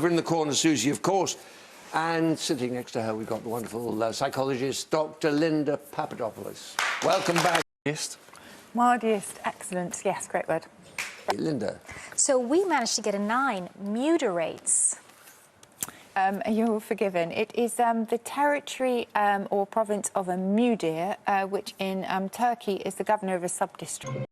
over in the corner, Susie, of course. And sitting next to her, we've got the wonderful psychologist, Dr. Linda Papadopoulos. Welcome back. Modest, excellent. Yes, great word. Linda. So we managed to get a 9, muterates. You're forgiven. It is the territory or province of a mudir, which in Turkey is the governor of a sub-district.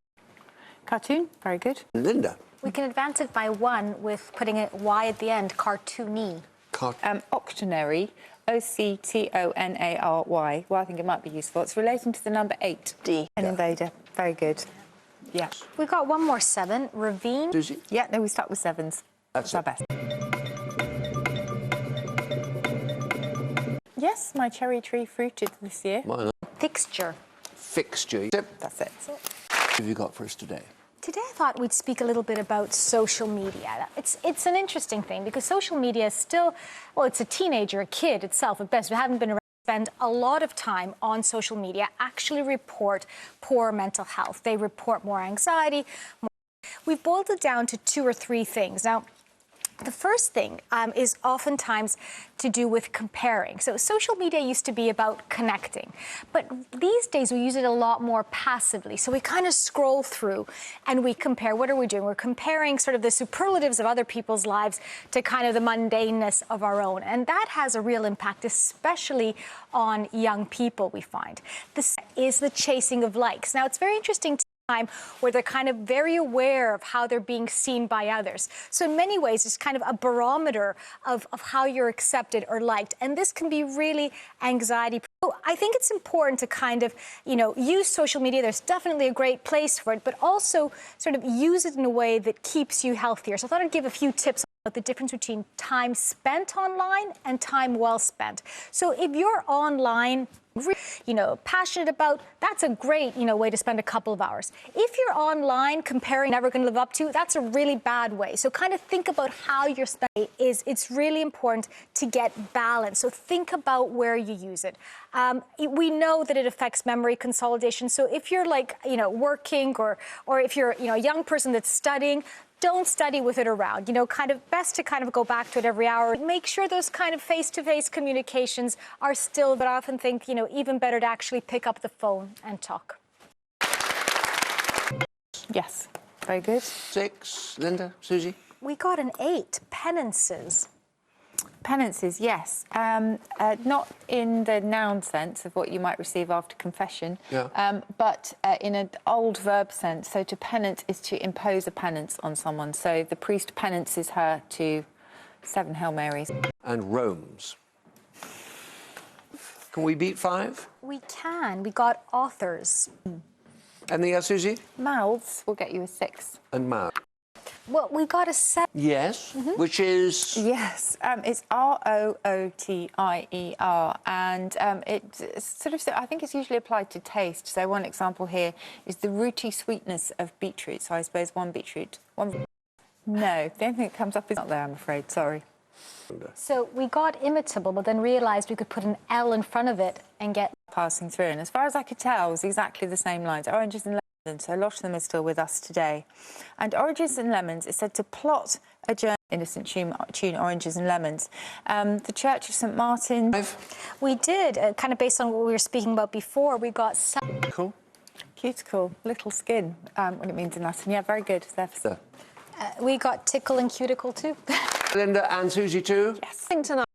Cartoon, very good. Linda. We can advance it by 1 with putting a Y at the end, cartoony. Octonary, O-C-T-O-N-A-R-Y. Well, I think it might be useful. It's relating to the number 8. D. An invader. Very good. Yeah. We got one more 7, ravine. Susie? Yeah, no, we start with 7s. That's our best. Yes, my cherry tree fruited this year. Mine. Fixture. Fixture. That's it. What have you got for us today? Today I thought we'd speak a little bit about social media. It's an interesting thing because social media is still, well, it's a teenager, a kid itself at best. We haven't been around. Spend a lot of time on social media actually report poor mental health. They report more anxiety. We've boiled it down to 2 or 3 things. Now, the first thing is oftentimes to do with comparing. So social media used to be about connecting, but these days we use it a lot more passively. So we kind of scroll through and we compare. What are we doing? We're comparing sort of the superlatives of other people's lives to kind of the mundaneness of our own. And that has a real impact, especially on young people, we find. This is the chasing of likes. Now, it's very interesting time where they're kind of very aware of how they're being seen by others. So in many ways, it's kind of a barometer of how you're accepted or liked. And this can be really anxiety. So I think it's important to kind of, use social media. There's definitely a great place for it, but also sort of use it in a way that keeps you healthier. So I thought I'd give a few tips about the difference between time spent online and time well spent. So if you're online, passionate about, that's a great, way to spend a couple of hours. If you're online comparing, never going to live up to, that's a really bad way. So kind of think about how you're spending it's really important to get balance. So think about where you use it. We know that it affects memory consolidation. So if you're working or if you're, a young person that's studying, don't study with it around, kind of best to kind of go back to it every hour. Make sure those kind of face-to-face communications are still, but I often think, even better to actually pick up the phone and talk. Yes, very good. 6, Linda, Susie? We got an 8, penances. Penances, yes. Not in the noun sense of what you might receive after confession, but in an old verb sense. So to penance is to impose a penance on someone. So the priest penances her to 7 Hail Marys. And roams. Can we beat 5? We can. We got authors. Anything else, Susie? Mouths will get you a 6. And mouth. Well, we got a 7. Yes, which is? Yes, it's R-O-O-T-I-E-R, and it's sort of, I think it's usually applied to taste. So one example here is the rooty sweetness of beetroot. So I suppose 1 beetroot. No, the only thing that comes up is not there, I'm afraid, sorry. So we got imitable, but then realised we could put an L in front of it and get passing through. And as far as I could tell, it was exactly the same lines. Oranges and lemons. So a lot of them are still with us today. And Oranges and Lemons is said to plot a journey, innocent tune Oranges and Lemons. The Church of St. Martin. We did, kind of based on what we were speaking about before, we got 7. Cool. Cuticle, little skin, what it means in Latin. Yeah, very good. We got tickle and cuticle too. Linda and Susie too? Yes. Tonight.